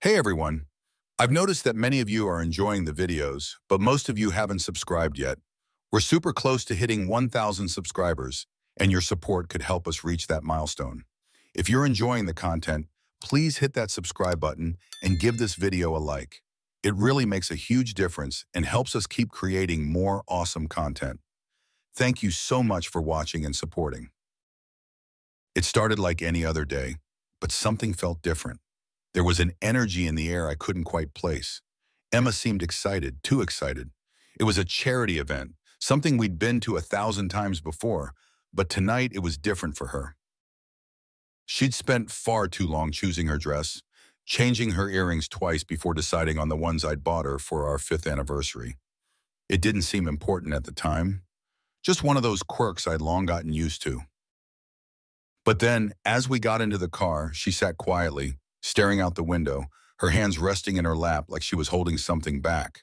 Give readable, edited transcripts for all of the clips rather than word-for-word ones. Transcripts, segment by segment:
Hey everyone, I've noticed that many of you are enjoying the videos, but most of you haven't subscribed yet. We're super close to hitting 1,000 subscribers, and your support could help us reach that milestone. If you're enjoying the content, please hit that subscribe button and give this video a like. It really makes a huge difference and helps us keep creating more awesome content. Thank you so much for watching and supporting. It started like any other day, but something felt different. There was an energy in the air I couldn't quite place. Emma seemed excited, too excited. It was a charity event, something we'd been to 1,000 times before, but tonight it was different for her. She'd spent far too long choosing her dress, changing her earrings twice before deciding on the ones I'd bought her for our 5th anniversary. It didn't seem important at the time, just one of those quirks I'd long gotten used to. But then, as we got into the car, she sat quietly, staring out the window, her hands resting in her lap like she was holding something back.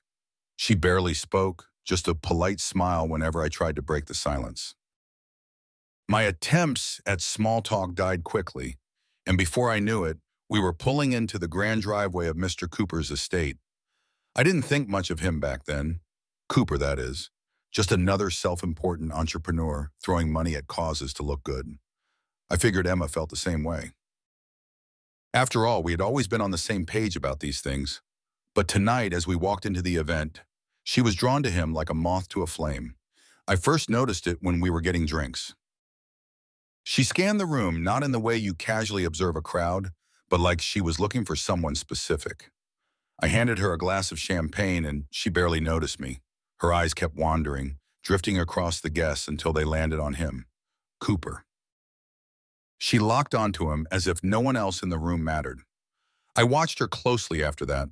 She barely spoke, just a polite smile whenever I tried to break the silence. My attempts at small talk died quickly, and before I knew it, we were pulling into the grand driveway of Mr. Cooper's estate. I didn't think much of him back then. Cooper, that is. Just another self-important entrepreneur throwing money at causes to look good. I figured Emma felt the same way. After all, we had always been on the same page about these things. But tonight, as we walked into the event, she was drawn to him like a moth to a flame. I first noticed it when we were getting drinks. She scanned the room, not in the way you casually observe a crowd, but like she was looking for someone specific. I handed her a glass of champagne and she barely noticed me. Her eyes kept wandering, drifting across the guests until they landed on him, Cooper. She locked onto him as if no one else in the room mattered. I watched her closely after that.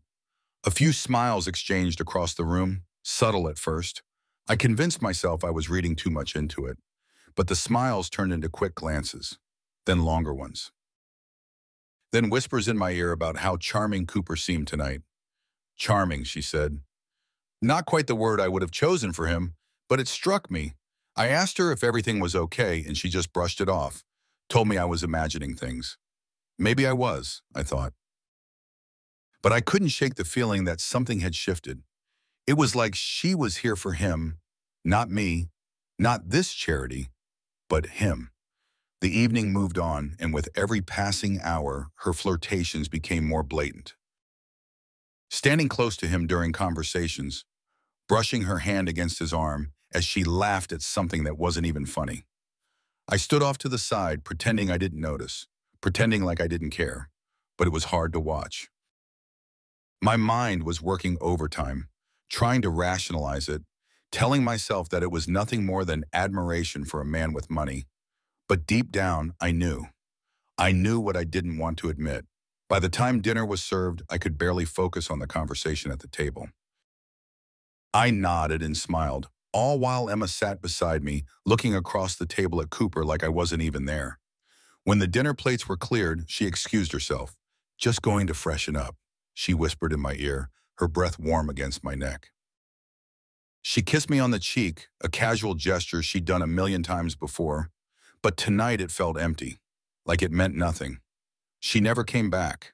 A few smiles exchanged across the room, subtle at first. I convinced myself I was reading too much into it, but the smiles turned into quick glances, then longer ones. Then whispers in my ear about how charming Cooper seemed tonight. Charming, she said. Not quite the word I would have chosen for him, but it struck me. I asked her if everything was okay, and she just brushed it off. Told me I was imagining things. Maybe I was, I thought. But I couldn't shake the feeling that something had shifted. It was like she was here for him, not me, not this charity, but him. The evening moved on, and with every passing hour, her flirtations became more blatant. Standing close to him during conversations, brushing her hand against his arm as she laughed at something that wasn't even funny. I stood off to the side, pretending I didn't notice, pretending like I didn't care, but it was hard to watch. My mind was working overtime, trying to rationalize it, telling myself that it was nothing more than admiration for a man with money. But deep down, I knew. I knew what I didn't want to admit. By the time dinner was served, I could barely focus on the conversation at the table. I nodded and smiled, all while Emma sat beside me, looking across the table at Cooper like I wasn't even there. When the dinner plates were cleared, she excused herself. Just going to freshen up, she whispered in my ear, her breath warm against my neck. She kissed me on the cheek, a casual gesture she'd done 1,000,000 times before, but tonight it felt empty, like it meant nothing. She never came back.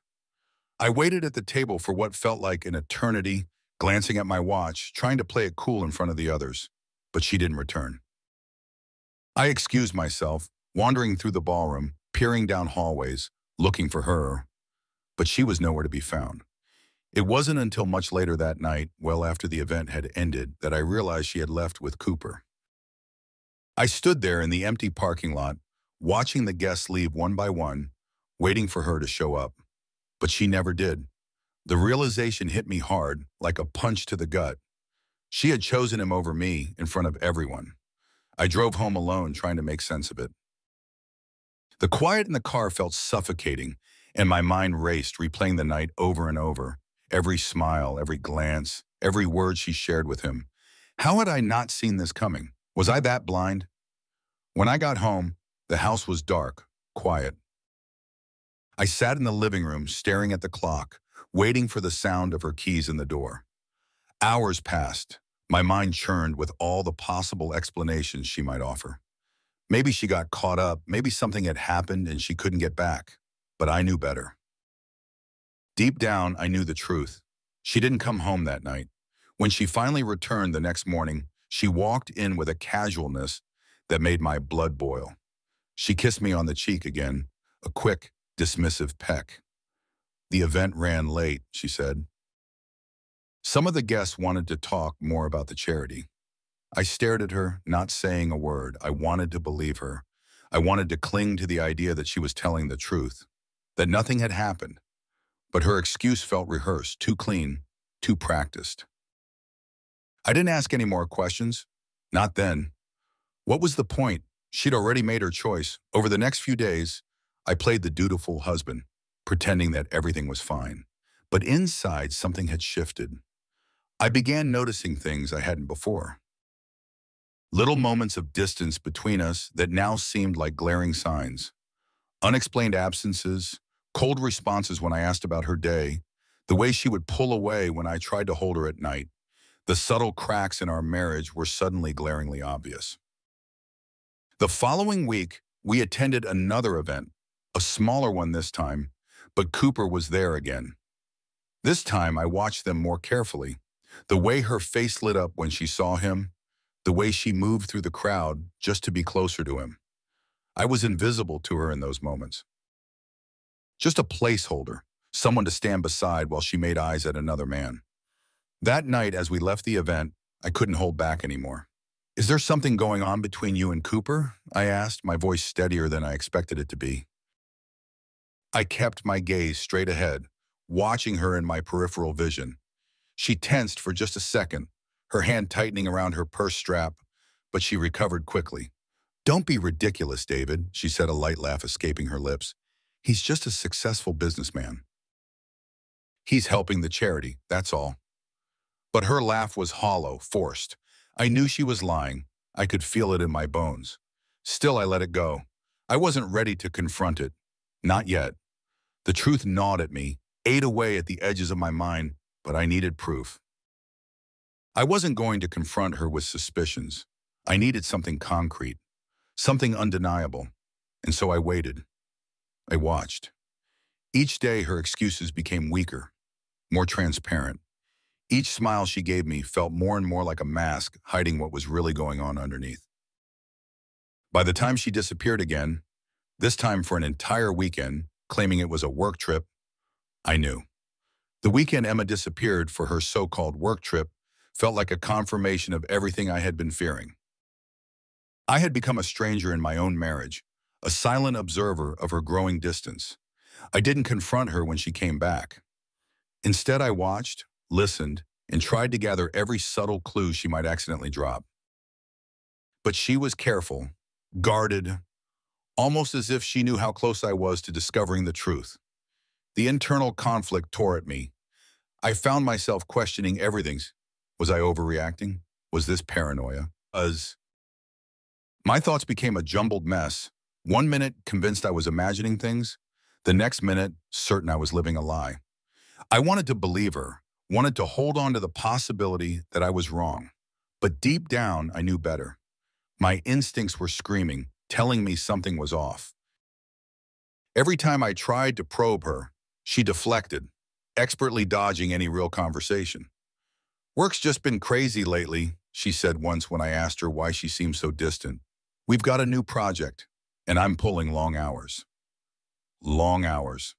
I waited at the table for what felt like an eternity, glancing at my watch, trying to play it cool in front of the others, but she didn't return. I excused myself, wandering through the ballroom, peering down hallways, looking for her, but she was nowhere to be found. It wasn't until much later that night, well after the event had ended, that I realized she had left with Cooper. I stood there in the empty parking lot, watching the guests leave one by one, waiting for her to show up, but she never did. The realization hit me hard, like a punch to the gut. She had chosen him over me in front of everyone. I drove home alone, trying to make sense of it. The quiet in the car felt suffocating, and my mind raced, replaying the night over and over. Every smile, every glance, every word she shared with him. How had I not seen this coming? Was I that blind? When I got home, the house was dark, quiet. I sat in the living room, staring at the clock, waiting for the sound of her keys in the door. Hours passed. My mind churned with all the possible explanations she might offer. Maybe she got caught up, maybe something had happened and she couldn't get back. But I knew better. Deep down, I knew the truth. She didn't come home that night. When she finally returned the next morning, she walked in with a casualness that made my blood boil. She kissed me on the cheek again, a quick, dismissive peck. "The event ran late," she said. Some of the guests wanted to talk more about the charity. I stared at her, not saying a word. I wanted to believe her. I wanted to cling to the idea that she was telling the truth, that nothing had happened. But her excuse felt rehearsed, too clean, too practiced. I didn't ask any more questions. Not then. What was the point? She'd already made her choice. Over the next few days, I played the dutiful husband, pretending that everything was fine. But inside, something had shifted. I began noticing things I hadn't before. Little moments of distance between us that now seemed like glaring signs. Unexplained absences, cold responses when I asked about her day, the way she would pull away when I tried to hold her at night. The subtle cracks in our marriage were suddenly glaringly obvious. The following week, we attended another event, a smaller one this time, but Cooper was there again. This time, I watched them more carefully. The way her face lit up when she saw him, the way she moved through the crowd just to be closer to him. I was invisible to her in those moments. Just a placeholder, someone to stand beside while she made eyes at another man. That night, as we left the event, I couldn't hold back anymore. "Is there something going on between you and Cooper?" I asked, my voice steadier than I expected it to be. I kept my gaze straight ahead, watching her in my peripheral vision. She tensed for just a second, her hand tightening around her purse strap, but she recovered quickly. "Don't be ridiculous, David," she said, a light laugh escaping her lips. "He's just a successful businessman. He's helping the charity, that's all." But her laugh was hollow, forced. I knew she was lying. I could feel it in my bones. Still, I let it go. I wasn't ready to confront it. Not yet. The truth gnawed at me, ate away at the edges of my mind, but I needed proof. I wasn't going to confront her with suspicions. I needed something concrete, something undeniable. And so I waited. I watched. Each day, her excuses became weaker, more transparent. Each smile she gave me felt more and more like a mask hiding what was really going on underneath. By the time she disappeared again, this time for an entire weekend, claiming it was a work trip, I knew. The weekend Emma disappeared for her so-called work trip felt like a confirmation of everything I had been fearing. I had become a stranger in my own marriage, a silent observer of her growing distance. I didn't confront her when she came back. Instead, I watched, listened, and tried to gather every subtle clue she might accidentally drop. But she was careful, guarded, almost as if she knew how close I was to discovering the truth. The internal conflict tore at me. I found myself questioning everything. Was I overreacting? Was this paranoia? My thoughts became a jumbled mess. One minute convinced I was imagining things, the next minute certain I was living a lie. I wanted to believe her, wanted to hold on to the possibility that I was wrong. But deep down, I knew better. My instincts were screaming, telling me something was off. Every time I tried to probe her, she deflected, expertly dodging any real conversation. "Work's just been crazy lately," she said once when I asked her why she seemed so distant. "We've got a new project, and I'm pulling long hours." Long hours.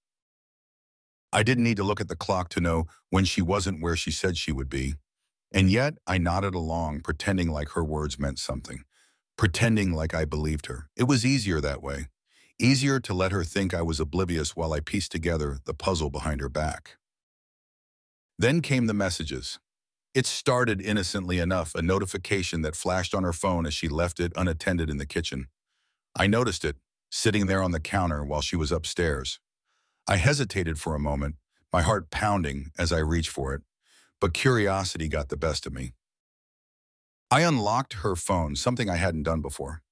I didn't need to look at the clock to know when she wasn't where she said she would be. And yet, I nodded along, pretending like her words meant something. Pretending like I believed her. It was easier that way. Easier to let her think I was oblivious while I pieced together the puzzle behind her back. Then came the messages. It started innocently enough, a notification that flashed on her phone as she left it unattended in the kitchen. I noticed it, sitting there on the counter while she was upstairs. I hesitated for a moment, my heart pounding as I reached for it, but curiosity got the best of me. I unlocked her phone, something I hadn't done before.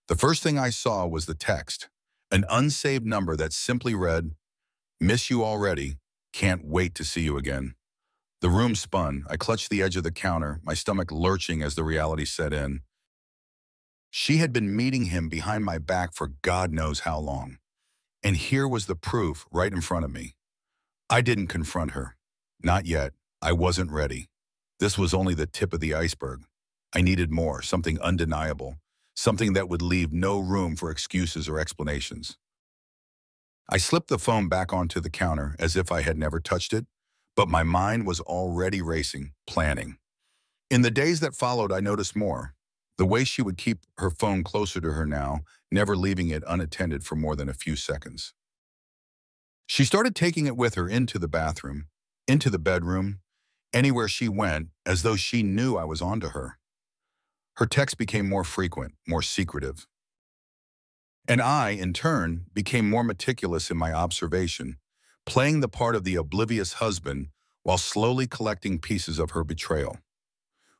The first thing I saw was the text, an unsaved number that simply read, "Miss you already, can't wait to see you again." The room spun. I clutched the edge of the counter, my stomach lurching as the reality set in. She had been meeting him behind my back for God knows how long. And here was the proof right in front of me. I didn't confront her. Not yet. I wasn't ready. This was only the tip of the iceberg. I needed more, something undeniable, something that would leave no room for excuses or explanations. I slipped the phone back onto the counter as if I had never touched it, but my mind was already racing, planning. In the days that followed, I noticed more. The way she would keep her phone closer to her now, never leaving it unattended for more than a few seconds. She started taking it with her into the bathroom, into the bedroom, anywhere she went, as though she knew I was onto her. Her texts became more frequent, more secretive. And I, in turn, became more meticulous in my observation, playing the part of the oblivious husband while slowly collecting pieces of her betrayal.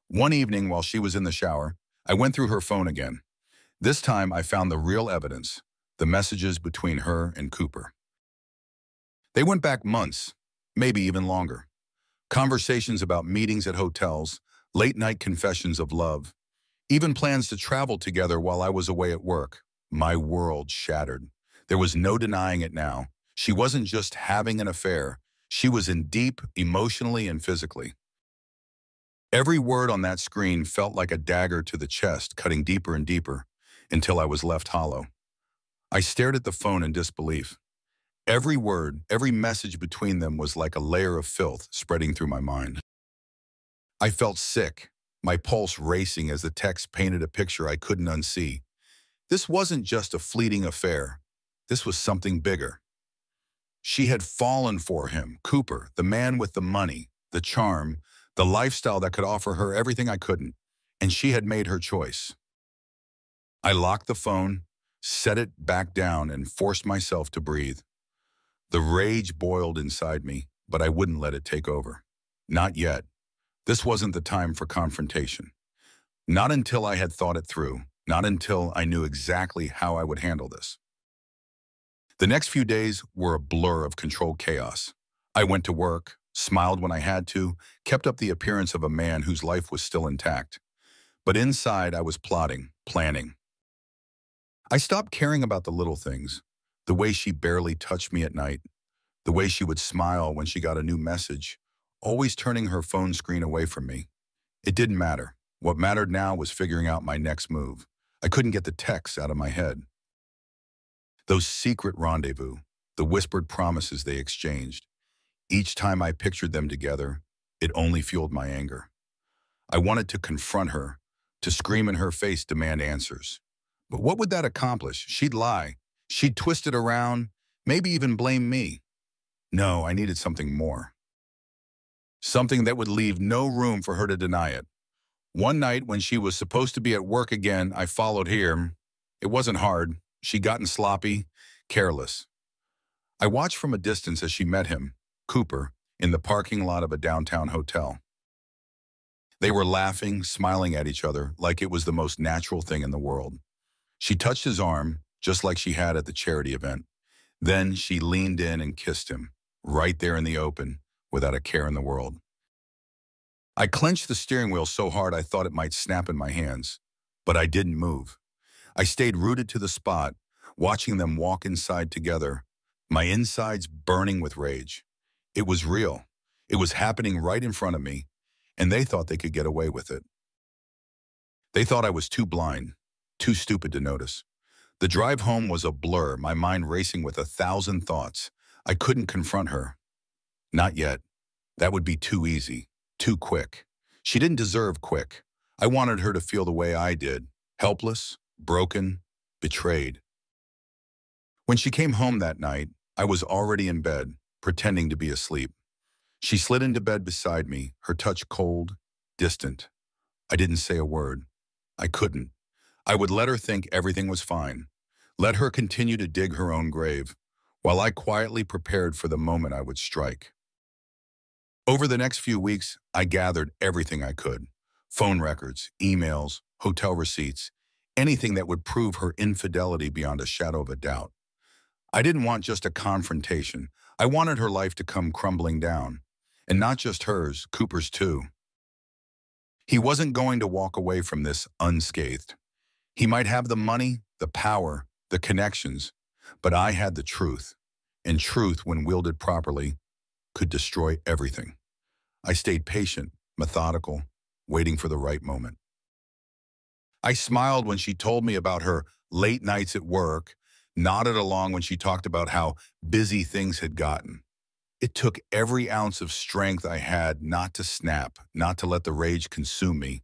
One evening while she was in the shower, I went through her phone again. This time I found the real evidence, the messages between her and Cooper. They went back months, maybe even longer. Conversations about meetings at hotels, late-night confessions of love, even plans to travel together while I was away at work. My world shattered. There was no denying it now. She wasn't just having an affair. She was in deep, emotionally and physically. Every word on that screen felt like a dagger to the chest, cutting deeper and deeper, until I was left hollow. I stared at the phone in disbelief. Every word, every message between them was like a layer of filth spreading through my mind. I felt sick, my pulse racing as the text painted a picture I couldn't unsee. This wasn't just a fleeting affair. This was something bigger. She had fallen for him, Cooper, the man with the money, the charm, the lifestyle that could offer her everything I couldn't, and she had made her choice. I locked the phone, set it back down, and forced myself to breathe. The rage boiled inside me, but I wouldn't let it take over. Not yet. This wasn't the time for confrontation. Not until I had thought it through, not until I knew exactly how I would handle this. The next few days were a blur of controlled chaos. I went to work, smiled when I had to, kept up the appearance of a man whose life was still intact. But inside, I was plotting, planning. I stopped caring about the little things, the way she barely touched me at night, the way she would smile when she got a new message, always turning her phone screen away from me. It didn't matter. What mattered now was figuring out my next move. I couldn't get the texts out of my head. Those secret rendezvous, the whispered promises they exchanged. Each time I pictured them together, it only fueled my anger. I wanted to confront her, to scream in her face, demand answers. But what would that accomplish? She'd lie. She'd twist it around, maybe even blame me. No, I needed something more. Something that would leave no room for her to deny it. One night when she was supposed to be at work again, I followed here. It wasn't hard. She'd gotten sloppy, careless. I watched from a distance as she met him, Cooper, in the parking lot of a downtown hotel. They were laughing, smiling at each other like it was the most natural thing in the world. She touched his arm, just like she had at the charity event. Then she leaned in and kissed him, right there in the open, without a care in the world. I clenched the steering wheel so hard I thought it might snap in my hands, but I didn't move. I stayed rooted to the spot, watching them walk inside together, my insides burning with rage. It was real. It was happening right in front of me, and they thought they could get away with it. They thought I was too blind, too stupid to notice. The drive home was a blur, my mind racing with 1,000 thoughts. I couldn't confront her. Not yet. That would be too easy, too quick. She didn't deserve quick. I wanted her to feel the way I did, helpless, broken, betrayed. When she came home that night, I was already in bed, pretending to be asleep. She slid into bed beside me, her touch cold, distant. I didn't say a word. I couldn't. I would let her think everything was fine, let her continue to dig her own grave, while I quietly prepared for the moment I would strike. Over the next few weeks, I gathered everything I could. Phone records, emails, hotel receipts, anything that would prove her infidelity beyond a shadow of a doubt. I didn't want just a confrontation. I wanted her life to come crumbling down. And not just hers, Cooper's too. He wasn't going to walk away from this unscathed. He might have the money, the power, the connections, but I had the truth. And truth, when wielded properly, could destroy everything. I stayed patient, methodical, waiting for the right moment. I smiled when she told me about her late nights at work, nodded along when she talked about how busy things had gotten. It took every ounce of strength I had not to snap, not to let the rage consume me,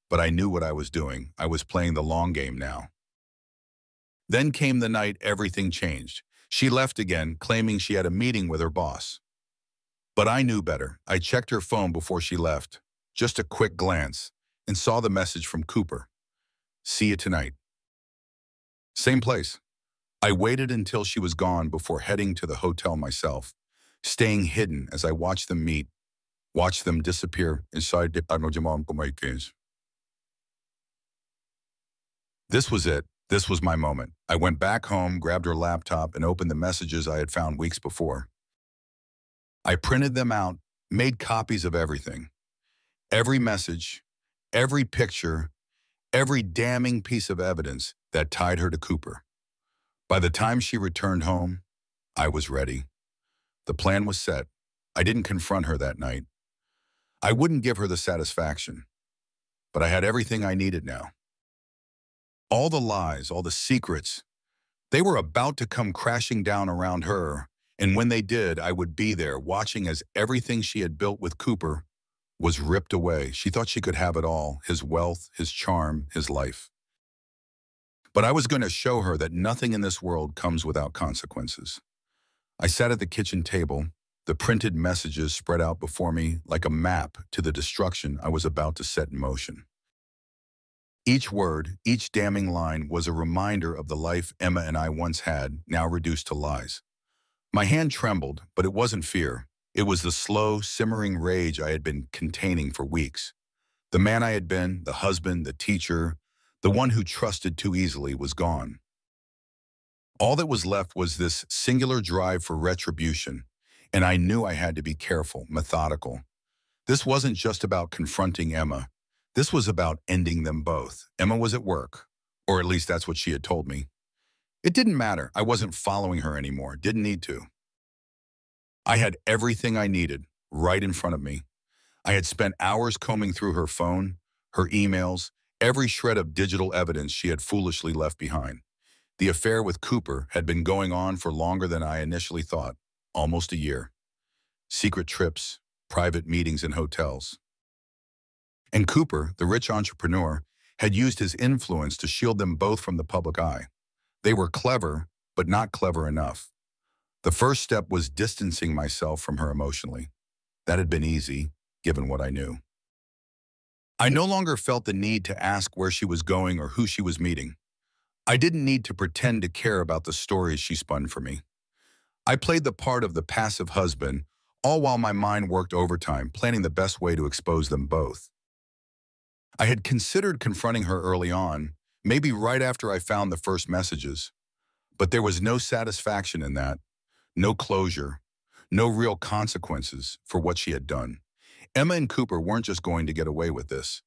but I knew what I was doing. I was playing the long game now. Then came the night everything changed. She left again, claiming she had a meeting with her boss. But I knew better. I checked her phone before she left, just a quick glance, and saw the message from Cooper. See you tonight. Same place. I waited until she was gone before heading to the hotel myself, staying hidden as I watched them meet, watched them disappear inside the Arnold. This was it. This was my moment. I went back home, grabbed her laptop, and opened the messages I had found weeks before. I printed them out, made copies of everything. Every message, every picture, every damning piece of evidence that tied her to Cooper. By the time she returned home, I was ready. The plan was set. I didn't confront her that night. I wouldn't give her the satisfaction, but I had everything I needed now. All the lies, all the secrets, they were about to come crashing down around her, and when they did, I would be there watching as everything she had built with Cooper was ripped away. She thought she could have it all, his wealth, his charm, his life. But I was going to show her that nothing in this world comes without consequences. I sat at the kitchen table, the printed messages spread out before me like a map to the destruction I was about to set in motion. Each word, each damning line was a reminder of the life Emma and I once had, now reduced to lies. My hand trembled, but it wasn't fear. It was the slow, simmering rage I had been containing for weeks. The man I had been, the husband, the teacher, the one who trusted too easily was gone. All that was left was this singular drive for retribution, and I knew I had to be careful, methodical. This wasn't just about confronting Emma. This was about ending them both. Emma was at work, or at least that's what she had told me. It didn't matter. I wasn't following her anymore. Didn't need to. I had everything I needed right in front of me. I had spent hours combing through her phone, her emails, every shred of digital evidence she had foolishly left behind. The affair with Cooper had been going on for longer than I initially thought, almost a year. Secret trips, private meetings in hotels. And Cooper, the rich entrepreneur, had used his influence to shield them both from the public eye. They were clever, but not clever enough. The first step was distancing myself from her emotionally. That had been easy, given what I knew. I no longer felt the need to ask where she was going or who she was meeting. I didn't need to pretend to care about the stories she spun for me. I played the part of the passive husband, all while my mind worked overtime, planning the best way to expose them both. I had considered confronting her early on, maybe right after I found the first messages. But there was no satisfaction in that, no closure, no real consequences for what she had done. Emma and Cooper weren't just going to get away with this.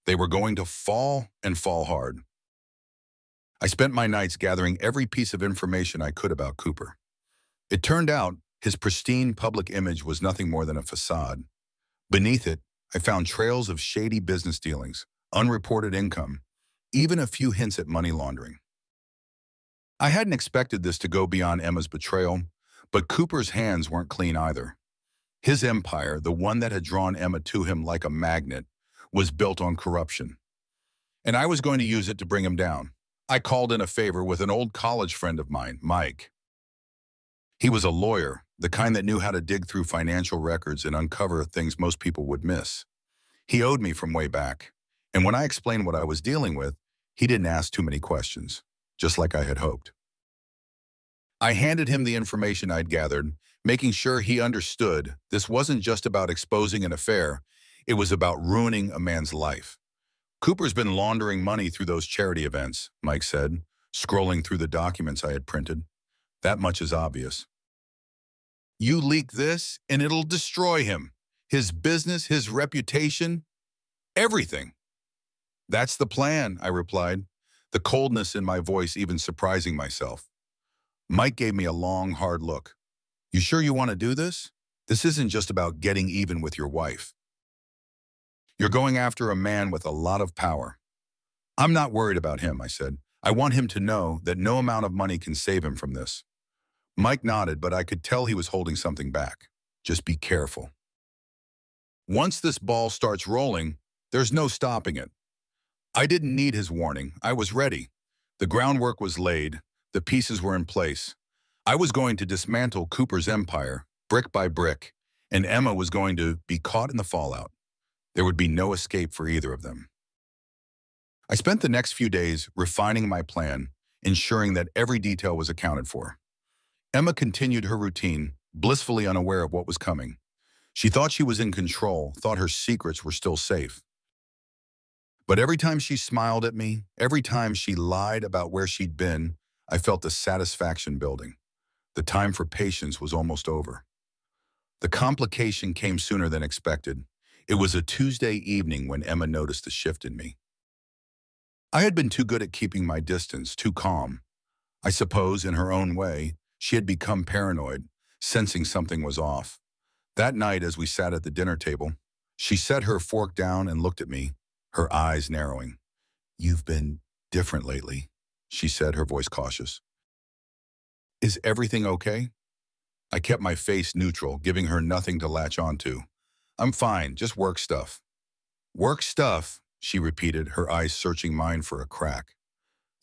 They were going to fall and fall hard. I spent my nights gathering every piece of information I could about Cooper. It turned out his pristine public image was nothing more than a facade. Beneath it, I found trails of shady business dealings, unreported income, even a few hints at money laundering. I hadn't expected this to go beyond Emma's betrayal, but Cooper's hands weren't clean either. His empire, the one that had drawn Emma to him like a magnet, was built on corruption. And I was going to use it to bring him down. I called in a favor with an old college friend of mine, Mike. He was a lawyer, the kind that knew how to dig through financial records and uncover things most people would miss. He owed me from way back, and when I explained what I was dealing with, he didn't ask too many questions, just like I had hoped. I handed him the information I'd gathered, making sure he understood this wasn't just about exposing an affair, it was about ruining a man's life. Cooper's been laundering money through those charity events, Mike said, scrolling through the documents I had printed. That much is obvious. You leak this, and it'll destroy him. His business, his reputation, everything. That's the plan, I replied, the coldness in my voice even surprising myself. Mike gave me a long, hard look. You sure you want to do this? This isn't just about getting even with your wife. You're going after a man with a lot of power. I'm not worried about him, I said. I want him to know that no amount of money can save him from this. Mike nodded, but I could tell he was holding something back. Just be careful. Once this ball starts rolling, there's no stopping it. I didn't need his warning. I was ready. The groundwork was laid. The pieces were in place. I was going to dismantle Cooper's empire, brick by brick, and Emma was going to be caught in the fallout. There would be no escape for either of them. I spent the next few days refining my plan, ensuring that every detail was accounted for. Emma continued her routine, blissfully unaware of what was coming. She thought she was in control, thought her secrets were still safe. But every time she smiled at me, every time she lied about where she'd been, I felt the satisfaction building. The time for patience was almost over. The complication came sooner than expected. It was a Tuesday evening when Emma noticed the shift in me. I had been too good at keeping my distance, too calm. I suppose, in her own way, she had become paranoid, sensing something was off. That night, as we sat at the dinner table, she set her fork down and looked at me, her eyes narrowing. "You've been different lately," she said, her voice cautious. "Is everything okay?" I kept my face neutral, giving her nothing to latch onto. "I'm fine, just work stuff." "Work stuff," she repeated, her eyes searching mine for a crack.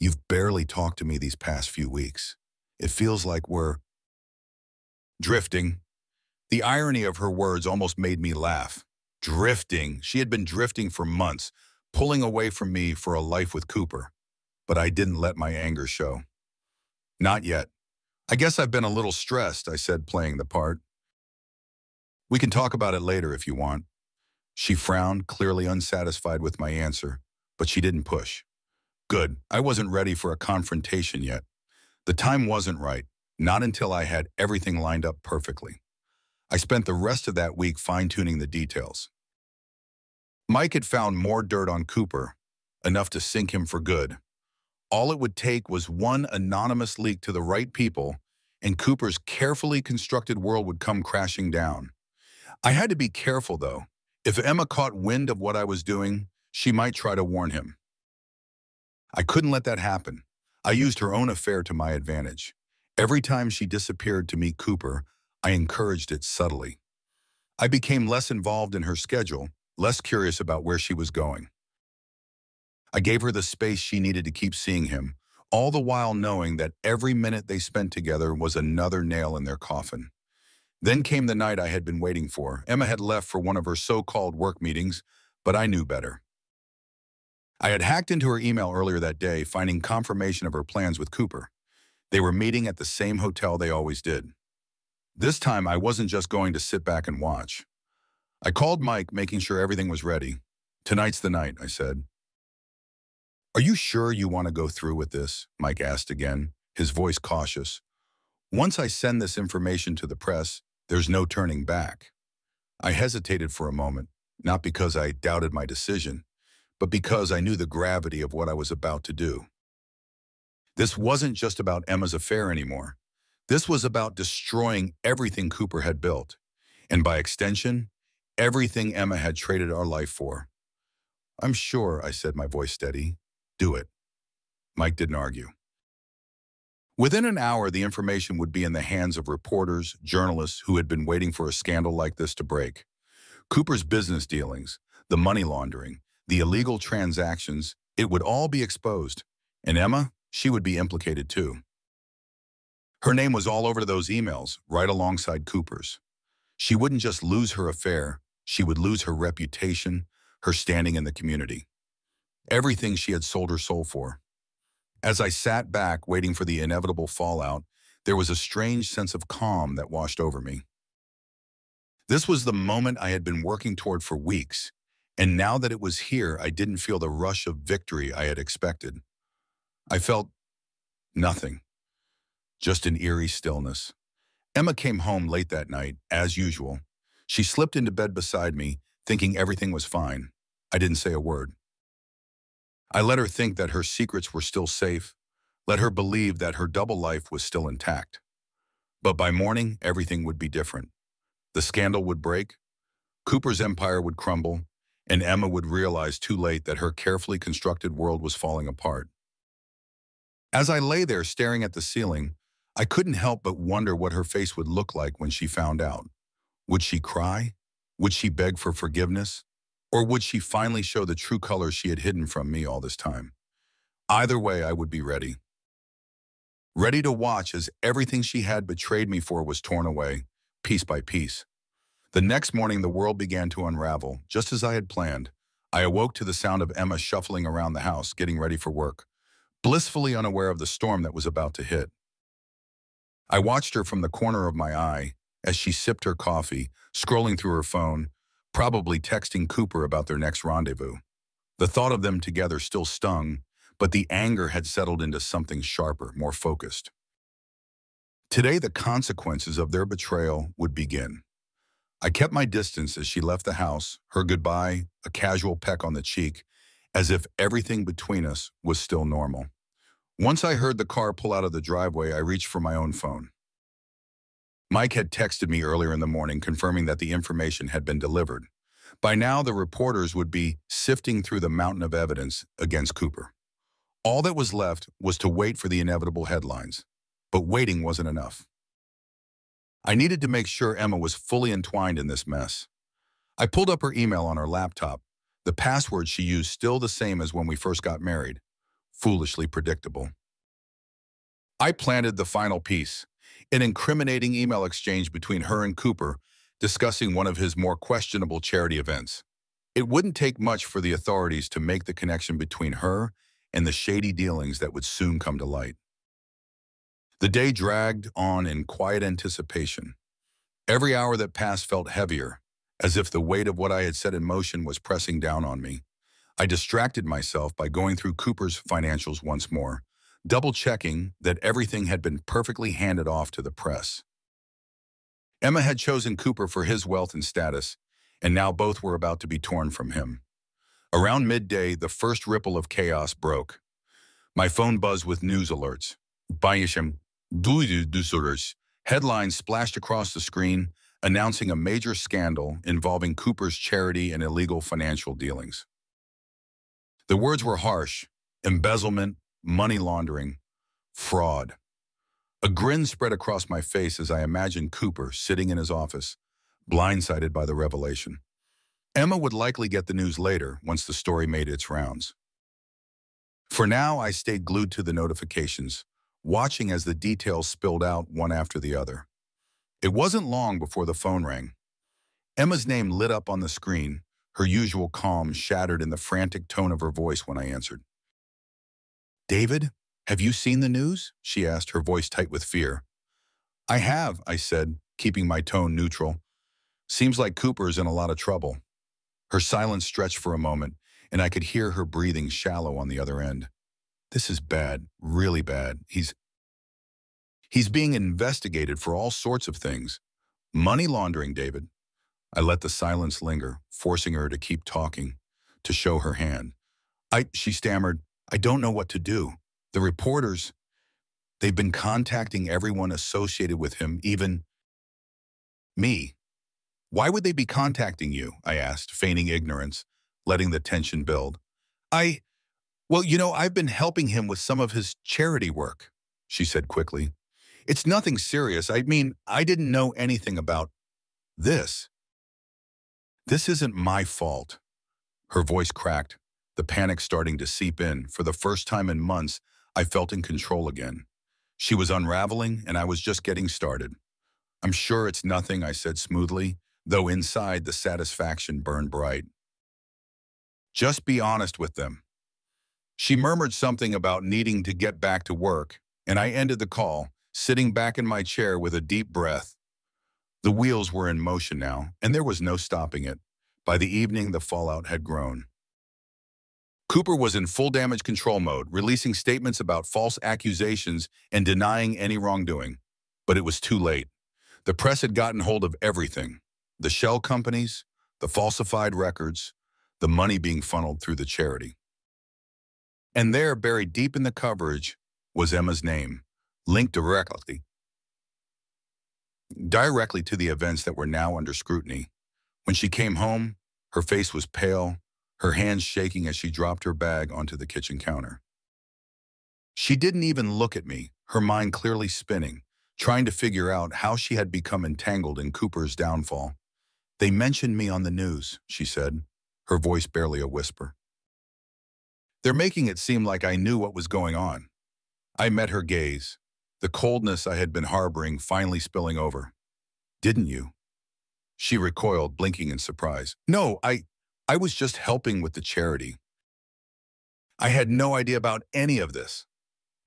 "You've barely talked to me these past few weeks. It feels like we're drifting." The irony of her words almost made me laugh. Drifting. She had been drifting for months, pulling away from me for a life with Cooper. But I didn't let my anger show. "Not yet. I guess I've been a little stressed," I said, playing the part. "We can talk about it later if you want." She frowned, clearly unsatisfied with my answer, but she didn't push. Good. I wasn't ready for a confrontation yet. The time wasn't right, not until I had everything lined up perfectly. I spent the rest of that week fine-tuning the details. Mike had found more dirt on Cooper, enough to sink him for good. All it would take was one anonymous leak to the right people, and Cooper's carefully constructed world would come crashing down. I had to be careful, though. If Emma caught wind of what I was doing, she might try to warn him. I couldn't let that happen. I used her own affair to my advantage. Every time she disappeared to meet Cooper, I encouraged it subtly. I became less involved in her schedule, less curious about where she was going. I gave her the space she needed to keep seeing him, all the while knowing that every minute they spent together was another nail in their coffin. Then came the night I had been waiting for. Emma had left for one of her so-called work meetings, but I knew better. I had hacked into her email earlier that day, finding confirmation of her plans with Cooper. They were meeting at the same hotel they always did. This time, I wasn't just going to sit back and watch. I called Mike, making sure everything was ready. "Tonight's the night," I said. "Are you sure you want to go through with this?" Mike asked again, his voice cautious. "Once I send this information to the press, there's no turning back." I hesitated for a moment, not because I doubted my decision, but because I knew the gravity of what I was about to do. This wasn't just about Emma's affair anymore. This was about destroying everything Cooper had built, and by extension, everything Emma had traded our life for. "I'm sure," I said, my voice steady. "Do it." Mike didn't argue. Within an hour, the information would be in the hands of reporters, journalists who had been waiting for a scandal like this to break. Cooper's business dealings, the money laundering, the illegal transactions, it would all be exposed. And Emma, she would be implicated too. Her name was all over those emails, right alongside Cooper's. She wouldn't just lose her affair, she would lose her reputation, her standing in the community. Everything she had sold her soul for. As I sat back, waiting for the inevitable fallout, there was a strange sense of calm that washed over me. This was the moment I had been working toward for weeks, and now that it was here, I didn't feel the rush of victory I had expected. I felt nothing, just an eerie stillness. Emma came home late that night, as usual. She slipped into bed beside me, thinking everything was fine. I didn't say a word. I let her think that her secrets were still safe, let her believe that her double life was still intact. But by morning, everything would be different. The scandal would break, Cooper's empire would crumble, and Emma would realize too late that her carefully constructed world was falling apart. As I lay there staring at the ceiling, I couldn't help but wonder what her face would look like when she found out. Would she cry? Would she beg for forgiveness? Or would she finally show the true colors she had hidden from me all this time? Either way, I would be ready. Ready to watch as everything she had betrayed me for was torn away, piece by piece. The next morning, the world began to unravel, just as I had planned. I awoke to the sound of Emma shuffling around the house, getting ready for work, blissfully unaware of the storm that was about to hit. I watched her from the corner of my eye as she sipped her coffee, scrolling through her phone, probably texting Cooper about their next rendezvous. The thought of them together still stung, but the anger had settled into something sharper, more focused. Today, the consequences of their betrayal would begin. I kept my distance as she left the house, her goodbye, a casual peck on the cheek, as if everything between us was still normal. Once I heard the car pull out of the driveway, I reached for my own phone. Mike had texted me earlier in the morning confirming that the information had been delivered. By now, the reporters would be sifting through the mountain of evidence against Cooper. All that was left was to wait for the inevitable headlines. But waiting wasn't enough. I needed to make sure Emma was fully entwined in this mess. I pulled up her email on her laptop. The password she used still the same as when we first got married. Foolishly predictable. I planted the final piece, an incriminating email exchange between her and Cooper discussing one of his more questionable charity events. It wouldn't take much for the authorities to make the connection between her and the shady dealings that would soon come to light. The day dragged on in quiet anticipation. Every hour that passed felt heavier, as if the weight of what I had set in motion was pressing down on me. I distracted myself by going through Cooper's financials once more, double-checking that everything had been perfectly handed off to the press. Emma had chosen Cooper for his wealth and status, and now both were about to be torn from him. Around midday, the first ripple of chaos broke. My phone buzzed with news alerts. Headlines splashed across the screen, announcing a major scandal involving Cooper's charity and illegal financial dealings. The words were harsh: embezzlement, money laundering, fraud. A grin spread across my face as I imagined Cooper sitting in his office, blindsided by the revelation. Emma would likely get the news later, once the story made its rounds. For now, I stayed glued to the notifications, watching as the details spilled out one after the other. It wasn't long before the phone rang. Emma's name lit up on the screen, her usual calm shattered in the frantic tone of her voice when I answered. "David, have you seen the news?" she asked, her voice tight with fear. "I have," I said, keeping my tone neutral. "Seems like Cooper's in a lot of trouble." Her silence stretched for a moment, and I could hear her breathing shallow on the other end. "This is bad, really bad. He's being investigated for all sorts of things. Money laundering, David." I let the silence linger, forcing her to keep talking, to show her hand. She stammered, "I don't know what to do. The reporters, they've been contacting everyone associated with him, even me." "Why would they be contacting you?" I asked, feigning ignorance, letting the tension build. I've been helping him with some of his charity work," she said quickly. "It's nothing serious. I didn't know anything about this." "This isn't my fault." Her voice cracked, the panic starting to seep in. For the first time in months, I felt in control again. She was unraveling, and I was just getting started. "I'm sure it's nothing," I said smoothly, though inside the satisfaction burned bright. "Just be honest with them." She murmured something about needing to get back to work, and I ended the call, sitting back in my chair with a deep breath. The wheels were in motion now, and there was no stopping it. By the evening, the fallout had grown. Cooper was in full damage control mode, releasing statements about false accusations and denying any wrongdoing. But it was too late. The press had gotten hold of everything: the shell companies, the falsified records, the money being funneled through the charity. And there, buried deep in the coverage, was Emma's name, linked directly directly to the events that were now under scrutiny. When she came home, her face was pale, her hands shaking as she dropped her bag onto the kitchen counter. She didn't even look at me, her mind clearly spinning, trying to figure out how she had become entangled in Cooper's downfall. "They mentioned me on the news," she said, her voice barely a whisper. "They're making it seem like I knew what was going on." I met her gaze, the coldness I had been harboring finally spilling over. "Didn't you?" She recoiled, blinking in surprise. "No, I was just helping with the charity. I had no idea about any of this."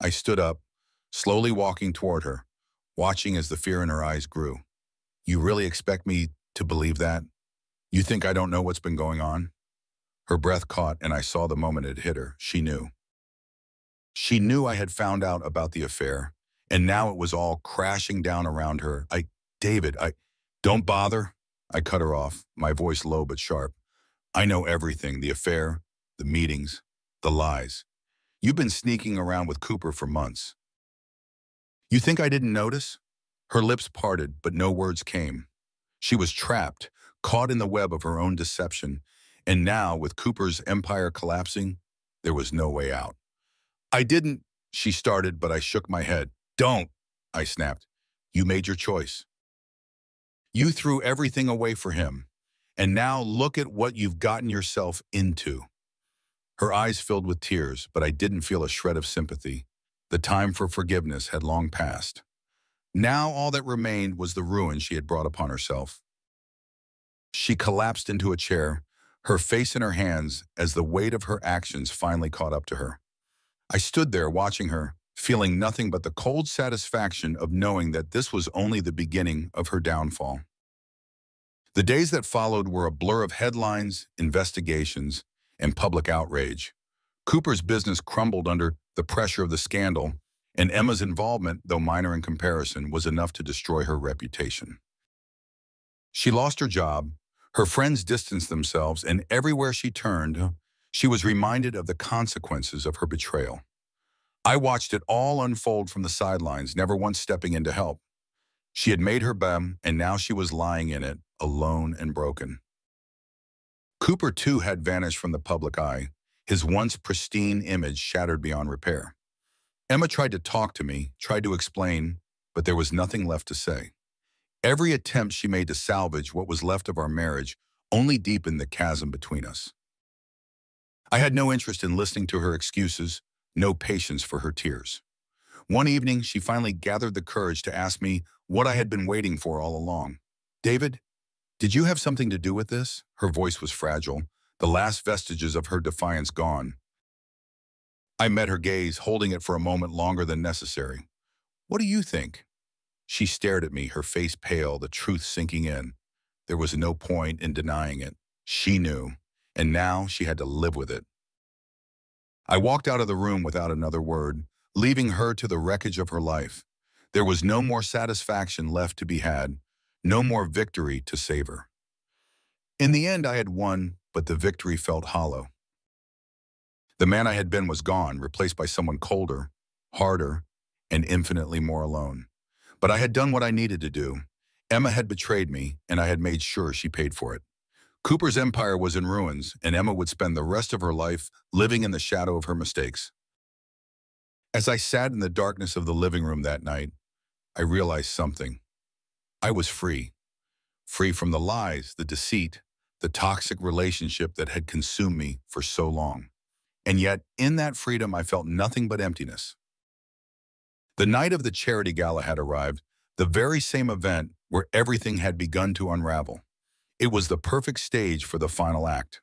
I stood up, slowly walking toward her, watching as the fear in her eyes grew. "You really expect me to believe that? You think I don't know what's been going on?" Her breath caught, and I saw the moment it hit her. She knew. She knew I had found out about the affair, and now it was all crashing down around her. David, don't bother." I cut her off, my voice low but sharp. "I know everything, the affair, the meetings, the lies. You've been sneaking around with Cooper for months. You think I didn't notice?" Her lips parted, but no words came. She was trapped, caught in the web of her own deception, and now, with Cooper's empire collapsing, there was no way out. "I didn't," she started, but I shook my head. "Don't," I snapped. "You made your choice. You threw everything away for him, and now look at what you've gotten yourself into." Her eyes filled with tears, but I didn't feel a shred of sympathy. The time for forgiveness had long passed. Now all that remained was the ruin she had brought upon herself. She collapsed into a chair, her face in her hands as the weight of her actions finally caught up to her. I stood there watching her, feeling nothing but the cold satisfaction of knowing that this was only the beginning of her downfall. The days that followed were a blur of headlines, investigations, and public outrage. Cooper's business crumbled under the pressure of the scandal, and Emma's involvement, though minor in comparison, was enough to destroy her reputation. She lost her job, her friends distanced themselves, and everywhere she turned, she was reminded of the consequences of her betrayal. I watched it all unfold from the sidelines, never once stepping in to help. She had made her bed, and now she was lying in it, alone and broken. Cooper, too, had vanished from the public eye, his once pristine image shattered beyond repair. Emma tried to talk to me, tried to explain, but there was nothing left to say. Every attempt she made to salvage what was left of our marriage only deepened the chasm between us. I had no interest in listening to her excuses, no patience for her tears. One evening, she finally gathered the courage to ask me what I had been waiting for all along. "David, did you have something to do with this?" Her voice was fragile, the last vestiges of her defiance gone. I met her gaze, holding it for a moment longer than necessary. "What do you think?" She stared at me, her face pale, the truth sinking in. There was no point in denying it. She knew, and now she had to live with it. I walked out of the room without another word, leaving her to the wreckage of her life. There was no more satisfaction left to be had, no more victory to savor. In the end, I had won, but the victory felt hollow. The man I had been was gone, replaced by someone colder, harder, and infinitely more alone. But I had done what I needed to do. Emma had betrayed me, and I had made sure she paid for it. Cooper's empire was in ruins, and Emma would spend the rest of her life living in the shadow of her mistakes. As I sat in the darkness of the living room that night, I realized something. I was free. Free from the lies, the deceit, the toxic relationship that had consumed me for so long. And yet, in that freedom, I felt nothing but emptiness. The night of the charity gala had arrived, the very same event where everything had begun to unravel. It was the perfect stage for the final act.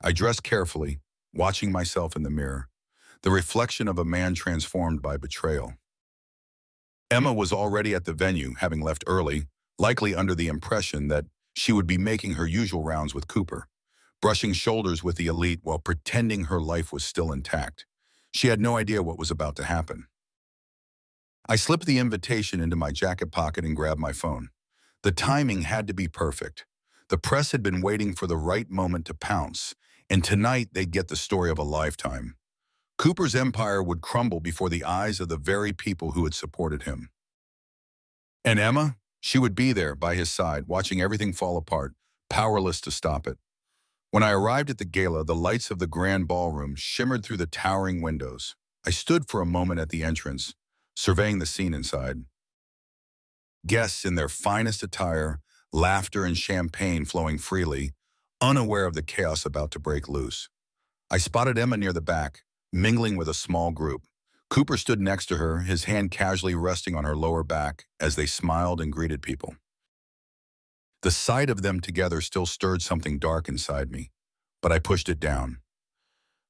I dressed carefully, watching myself in the mirror, the reflection of a man transformed by betrayal. Emma was already at the venue, having left early, likely under the impression that she would be making her usual rounds with Cooper, brushing shoulders with the elite while pretending her life was still intact. She had no idea what was about to happen. I slipped the invitation into my jacket pocket and grabbed my phone. The timing had to be perfect. The press had been waiting for the right moment to pounce, and tonight they'd get the story of a lifetime. Cooper's empire would crumble before the eyes of the very people who had supported him. And Emma, She would be there by his side, watching everything fall apart, powerless to stop it. When I arrived at the gala, the lights of the grand ballroom shimmered through the towering windows. I stood for a moment at the entrance, surveying the scene inside. Guests in their finest attire, laughter and champagne flowing freely, unaware of the chaos about to break loose. I spotted Emma near the back, mingling with a small group. Cooper stood next to her, his hand casually resting on her lower back as they smiled and greeted people. The sight of them together still stirred something dark inside me, but I pushed it down.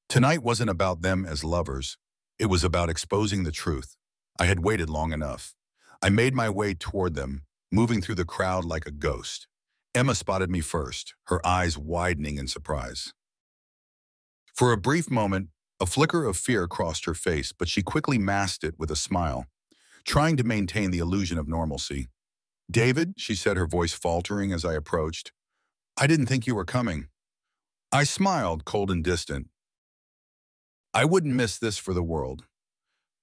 Tonight wasn't about them as lovers. It was about exposing the truth. I had waited long enough. I made my way toward them, moving through the crowd like a ghost. Emma spotted me first, her eyes widening in surprise. For a brief moment, a flicker of fear crossed her face, but she quickly masked it with a smile, trying to maintain the illusion of normalcy. "David," she said, her voice faltering as I approached. "I didn't think you were coming." I smiled, cold and distant. I wouldn't miss this for the world.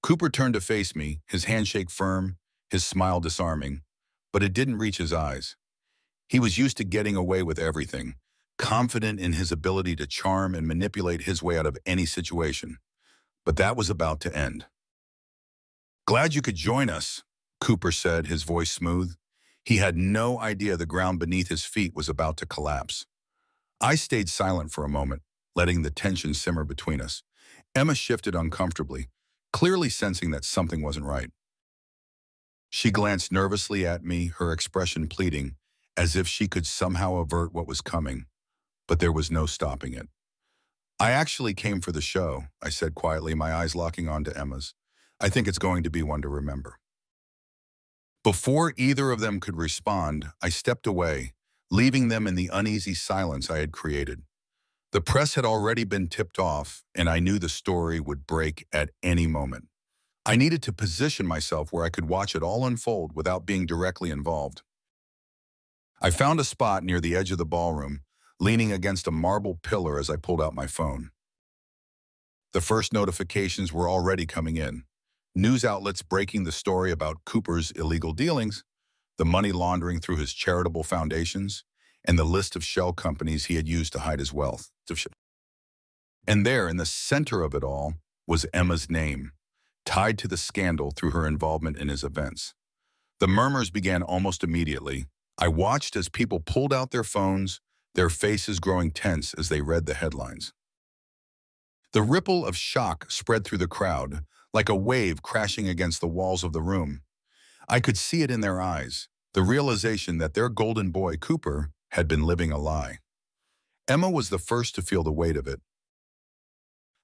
Cooper turned to face me, his handshake firm, his smile disarming, but it didn't reach his eyes. He was used to getting away with everything, confident in his ability to charm and manipulate his way out of any situation. But that was about to end. "Glad you could join us," Cooper said, his voice smooth. He had no idea the ground beneath his feet was about to collapse. I stayed silent for a moment, letting the tension simmer between us. Emma shifted uncomfortably, clearly sensing that something wasn't right. She glanced nervously at me, her expression pleading, as if she could somehow avert what was coming, but there was no stopping it. "I actually came for the show," I said quietly, my eyes locking onto Emma's. "I think it's going to be one to remember." Before either of them could respond, I stepped away, leaving them in the uneasy silence I had created. The press had already been tipped off, and I knew the story would break at any moment. I needed to position myself where I could watch it all unfold without being directly involved. I found a spot near the edge of the ballroom, leaning against a marble pillar as I pulled out my phone. The first notifications were already coming in. News outlets breaking the story about Cooper's illegal dealings, the money laundering through his charitable foundations, and the list of shell companies he had used to hide his wealth. And there, in the center of it all, was Emma's name, tied to the scandal through her involvement in his events. The murmurs began almost immediately. I watched as people pulled out their phones, their faces growing tense as they read the headlines. The ripple of shock spread through the crowd, like a wave crashing against the walls of the room. I could see it in their eyes, the realization that their golden boy, Cooper, had been living a lie. Emma was the first to feel the weight of it.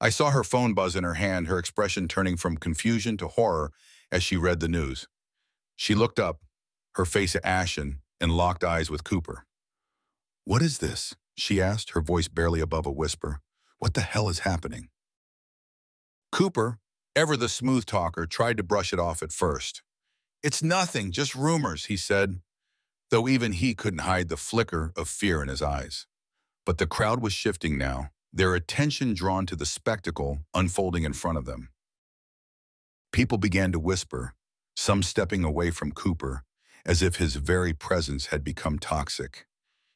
I saw her phone buzz in her hand, her expression turning from confusion to horror as she read the news. She looked up, her face ashen, and locked eyes with Cooper. "What is this?" she asked, her voice barely above a whisper. "What the hell is happening?" Cooper, ever the smooth talker, tried to brush it off at first. "It's nothing, just rumors," he said, though even he couldn't hide the flicker of fear in his eyes. But the crowd was shifting now, their attention drawn to the spectacle unfolding in front of them. People began to whisper, some stepping away from Cooper, as if his very presence had become toxic.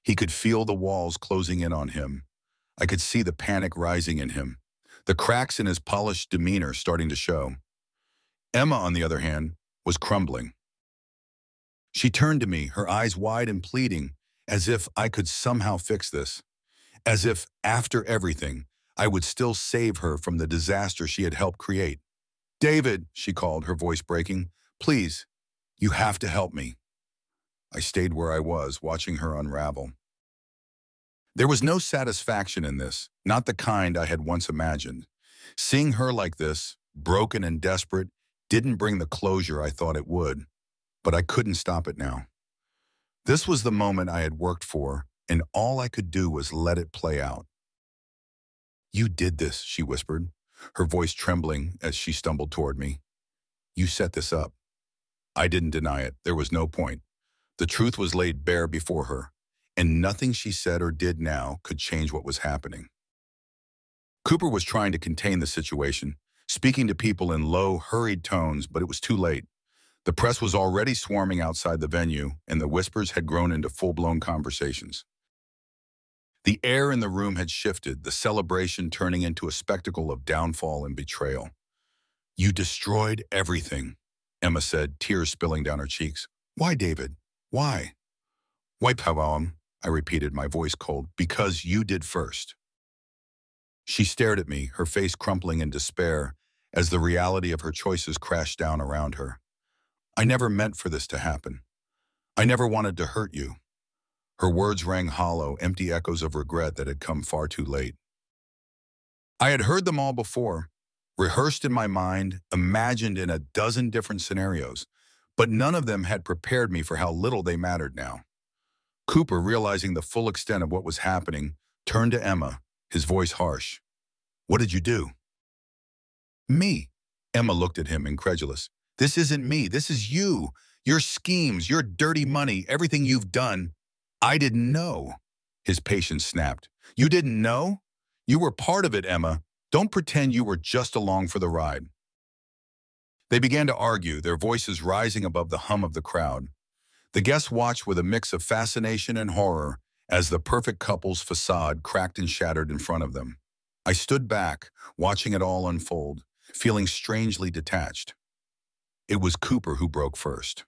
He could feel the walls closing in on him. I could see the panic rising in him, the cracks in his polished demeanor starting to show. Emma, on the other hand, was crumbling. She turned to me, her eyes wide and pleading, as if I could somehow fix this. As if, after everything, I would still save her from the disaster she had helped create. "David," she called, her voice breaking, "please, you have to help me." I stayed where I was, watching her unravel. There was no satisfaction in this, not the kind I had once imagined. Seeing her like this, broken and desperate, didn't bring the closure I thought it would, but I couldn't stop it now. This was the moment I had worked for, and all I could do was let it play out. "You did this," she whispered, her voice trembling as she stumbled toward me. "You set this up." I didn't deny it. There was no point. The truth was laid bare before her, and nothing she said or did now could change what was happening. Cooper was trying to contain the situation, speaking to people in low, hurried tones, but it was too late. The press was already swarming outside the venue, and the whispers had grown into full-blown conversations. The air in the room had shifted, the celebration turning into a spectacle of downfall and betrayal. "You destroyed everything," Emma said, tears spilling down her cheeks. "Why, David? Why?" "Why, Pawam?" I repeated, my voice cold. "Because you did first." She stared at me, her face crumpling in despair, as the reality of her choices crashed down around her. "I never meant for this to happen. I never wanted to hurt you." Her words rang hollow, empty echoes of regret that had come far too late. I had heard them all before, rehearsed in my mind, imagined in a dozen different scenarios, but none of them had prepared me for how little they mattered now. Cooper, realizing the full extent of what was happening, turned to Emma, his voice harsh. "What did you do?" "Me." Emma looked at him, incredulous. "This isn't me. This is you. Your schemes, your dirty money, everything you've done." "I didn't know." His patience snapped. "You didn't know? You were part of it, Emma. Don't pretend you were just along for the ride." They began to argue, their voices rising above the hum of the crowd. The guests watched with a mix of fascination and horror as the perfect couple's facade cracked and shattered in front of them. I stood back, watching it all unfold, feeling strangely detached. It was Cooper who broke first.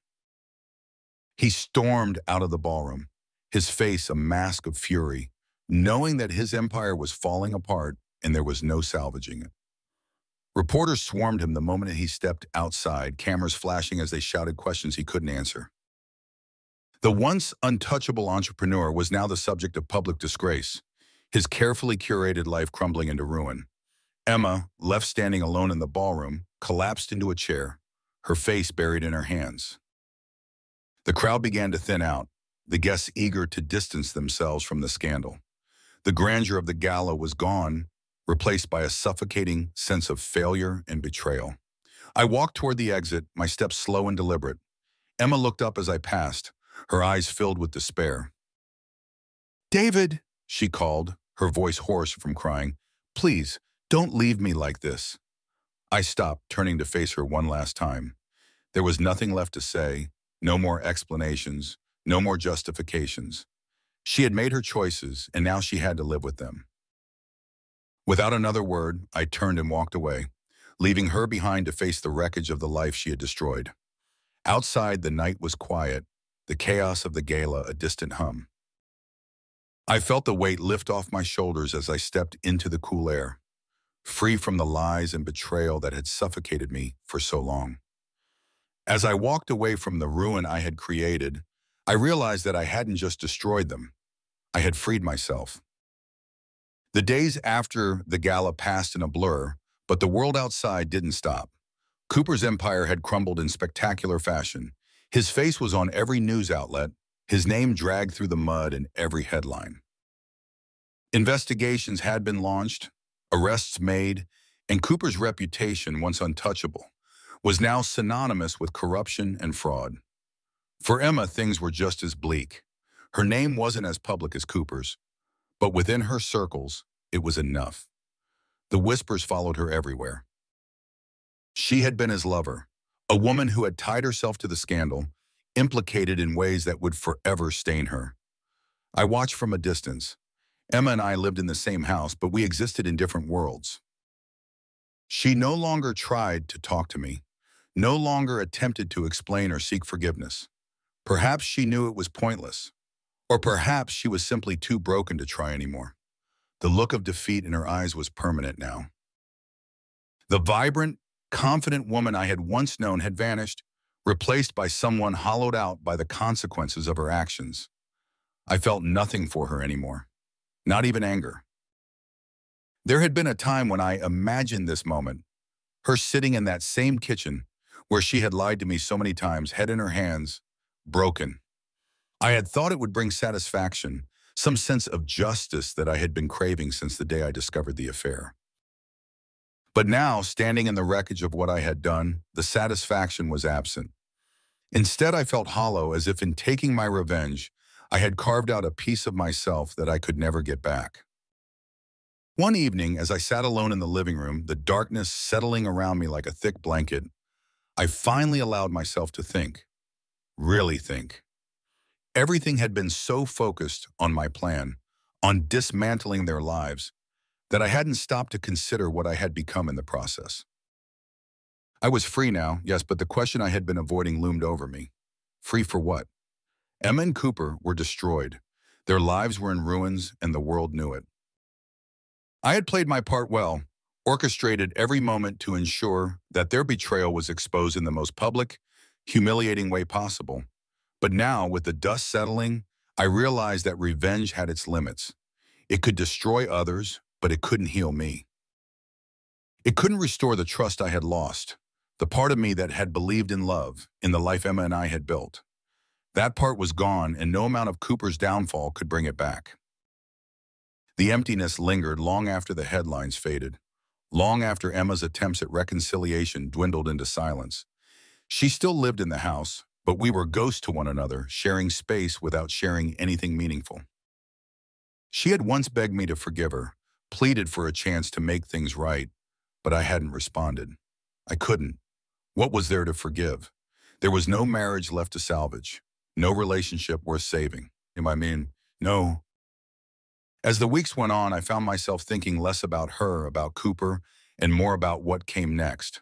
He stormed out of the ballroom, his face a mask of fury, knowing that his empire was falling apart and there was no salvaging it. Reporters swarmed him the moment he stepped outside, cameras flashing as they shouted questions he couldn't answer. The once untouchable entrepreneur was now the subject of public disgrace, his carefully curated life crumbling into ruin. Emma, left standing alone in the ballroom, collapsed into a chair, her face buried in her hands. The crowd began to thin out, the guests eager to distance themselves from the scandal. The grandeur of the gala was gone, replaced by a suffocating sense of failure and betrayal. I walked toward the exit, my steps slow and deliberate. Emma looked up as I passed, her eyes filled with despair. "David," she called, her voice hoarse from crying. "Please, don't leave me like this." I stopped, turning to face her one last time. There was nothing left to say, no more explanations, no more justifications. She had made her choices, and now she had to live with them. Without another word, I turned and walked away, leaving her behind to face the wreckage of the life she had destroyed. Outside, the night was quiet, the chaos of the gala a distant hum. I felt the weight lift off my shoulders as I stepped into the cool air, free from the lies and betrayal that had suffocated me for so long. As I walked away from the ruin I had created, I realized that I hadn't just destroyed them. I had freed myself. The days after the gala passed in a blur, but the world outside didn't stop. Cooper's empire had crumbled in spectacular fashion. His face was on every news outlet, his name dragged through the mud in every headline. Investigations had been launched, arrests made, and Cooper's reputation, once untouchable, was now synonymous with corruption and fraud. For Emma, things were just as bleak. Her name wasn't as public as Cooper's, but within her circles, it was enough. The whispers followed her everywhere. She had been his lover, a woman who had tied herself to the scandal, implicated in ways that would forever stain her. I watched from a distance. Emma and I lived in the same house, but we existed in different worlds. She no longer tried to talk to me, no longer attempted to explain or seek forgiveness. Perhaps she knew it was pointless, or perhaps she was simply too broken to try anymore. The look of defeat in her eyes was permanent now. The vibrant, confident woman I had once known had vanished, replaced by someone hollowed out by the consequences of her actions. I felt nothing for her anymore, not even anger. There had been a time when I imagined this moment, her sitting in that same kitchen where she had lied to me so many times, head in her hands, broken. I had thought it would bring satisfaction, some sense of justice that I had been craving since the day I discovered the affair. But now, standing in the wreckage of what I had done, the satisfaction was absent. Instead, I felt hollow, as if in taking my revenge, I had carved out a piece of myself that I could never get back. One evening, as I sat alone in the living room, the darkness settling around me like a thick blanket, I finally allowed myself to think, really think. Everything had been so focused on my plan, on dismantling their lives, that I hadn't stopped to consider what I had become in the process. I was free now, yes, but the question I had been avoiding loomed over me. Free for what? Emma and Cooper were destroyed. Their lives were in ruins, and the world knew it. I had played my part well, orchestrated every moment to ensure that their betrayal was exposed in the most public, humiliating way possible. But now, with the dust settling, I realized that revenge had its limits. It could destroy others, but it couldn't heal me. It couldn't restore the trust I had lost, the part of me that had believed in love, in the life Emma and I had built. That part was gone, and no amount of Cooper's downfall could bring it back. The emptiness lingered long after the headlines faded, long after Emma's attempts at reconciliation dwindled into silence. She still lived in the house, but we were ghosts to one another, sharing space without sharing anything meaningful. She had once begged me to forgive her, pleaded for a chance to make things right, but I hadn't responded. I couldn't. What was there to forgive? There was no marriage left to salvage, no relationship worth saving. No. As the weeks went on, I found myself thinking less about her, about Cooper, and more about what came next.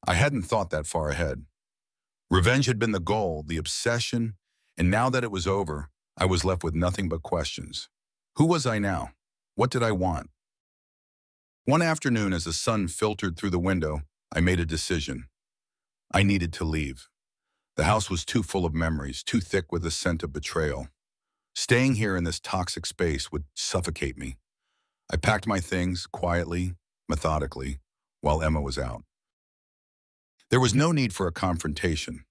I hadn't thought that far ahead. Revenge had been the goal, the obsession, and now that it was over, I was left with nothing but questions. Who was I now? What did I want? One afternoon, as the sun filtered through the window, I made a decision. I needed to leave. The house was too full of memories, too thick with the scent of betrayal. Staying here in this toxic space would suffocate me. I packed my things quietly, methodically, while Emma was out. There was no need for a confrontation.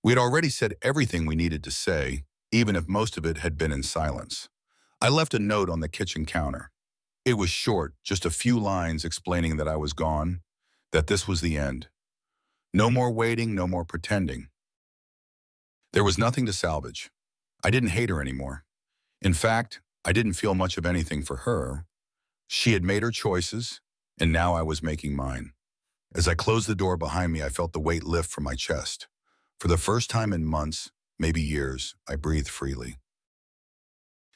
We had already said everything we needed to say, even if most of it had been in silence. I left a note on the kitchen counter. It was short, just a few lines explaining that I was gone, that this was the end. No more waiting, no more pretending. There was nothing to salvage. I didn't hate her anymore. In fact, I didn't feel much of anything for her. She had made her choices, and now I was making mine. As I closed the door behind me, I felt the weight lift from my chest. For the first time in months, maybe years, I breathed freely.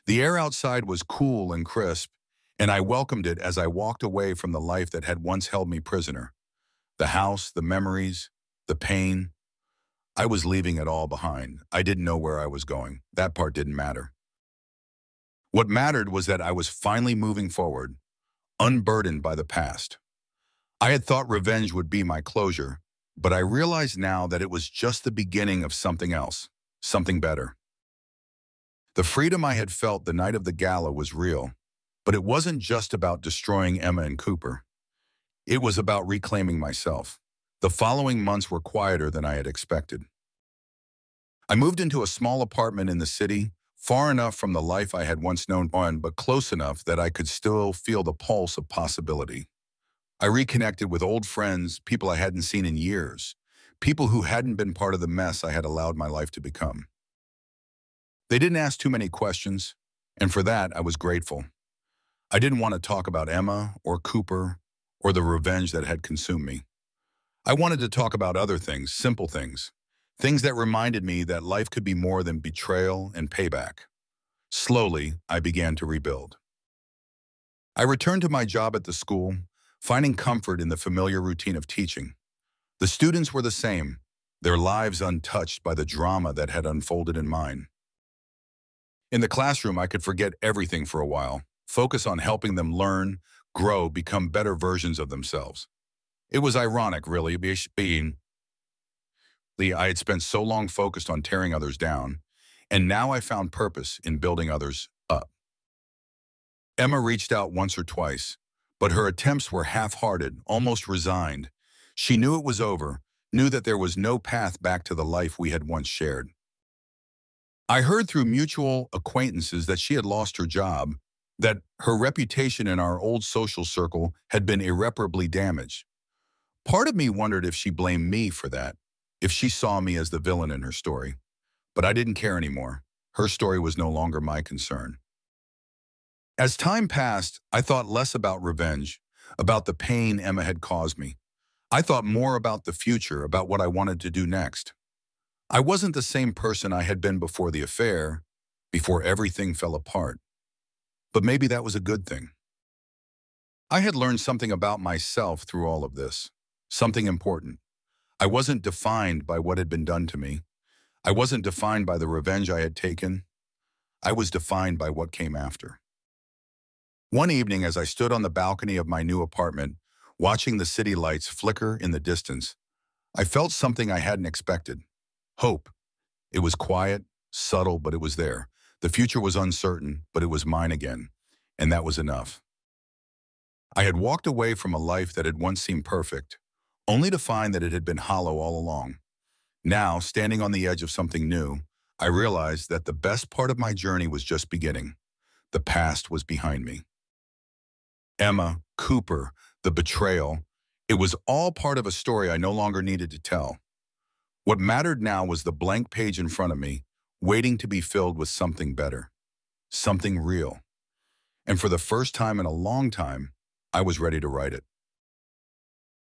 The air outside was cool and crisp, and I welcomed it as I walked away from the life that had once held me prisoner. The house, the memories, the pain. I was leaving it all behind. I didn't know where I was going. That part didn't matter. What mattered was that I was finally moving forward, unburdened by the past. I had thought revenge would be my closure, but I realized now that it was just the beginning of something else, something better. The freedom I had felt the night of the gala was real, but it wasn't just about destroying Emma and Cooper. It was about reclaiming myself. The following months were quieter than I had expected. I moved into a small apartment in the city, far enough from the life I had once known, but close enough that I could still feel the pulse of possibility. I reconnected with old friends, people I hadn't seen in years, people who hadn't been part of the mess I had allowed my life to become. They didn't ask too many questions, and for that I was grateful. I didn't want to talk about Emma or Cooper or the revenge that had consumed me. I wanted to talk about other things, simple things, things that reminded me that life could be more than betrayal and payback. Slowly, I began to rebuild. I returned to my job at the school, finding comfort in the familiar routine of teaching. The students were the same, their lives untouched by the drama that had unfolded in mine. In the classroom, I could forget everything for a while, focus on helping them learn, grow, become better versions of themselves. It was ironic, really, being I had spent so long focused on tearing others down, and now I found purpose in building others up. Emma reached out once or twice, but her attempts were half-hearted, almost resigned. She knew it was over, knew that there was no path back to the life we had once shared. I heard through mutual acquaintances that she had lost her job, that her reputation in our old social circle had been irreparably damaged. Part of me wondered if she blamed me for that, if she saw me as the villain in her story. But I didn't care anymore. Her story was no longer my concern. As time passed, I thought less about revenge, about the pain Emma had caused me. I thought more about the future, about what I wanted to do next. I wasn't the same person I had been before the affair, before everything fell apart. But maybe that was a good thing. I had learned something about myself through all of this, something important. I wasn't defined by what had been done to me. I wasn't defined by the revenge I had taken. I was defined by what came after. One evening, as I stood on the balcony of my new apartment, watching the city lights flicker in the distance, I felt something I hadn't expected. Hope. It was quiet, subtle, but it was there. The future was uncertain, but it was mine again. And that was enough. I had walked away from a life that had once seemed perfect, only to find that it had been hollow all along. Now, standing on the edge of something new, I realized that the best part of my journey was just beginning. The past was behind me. Emma, Cooper, the betrayal, it was all part of a story I no longer needed to tell. What mattered now was the blank page in front of me, waiting to be filled with something better, something real. And for the first time in a long time, I was ready to write it.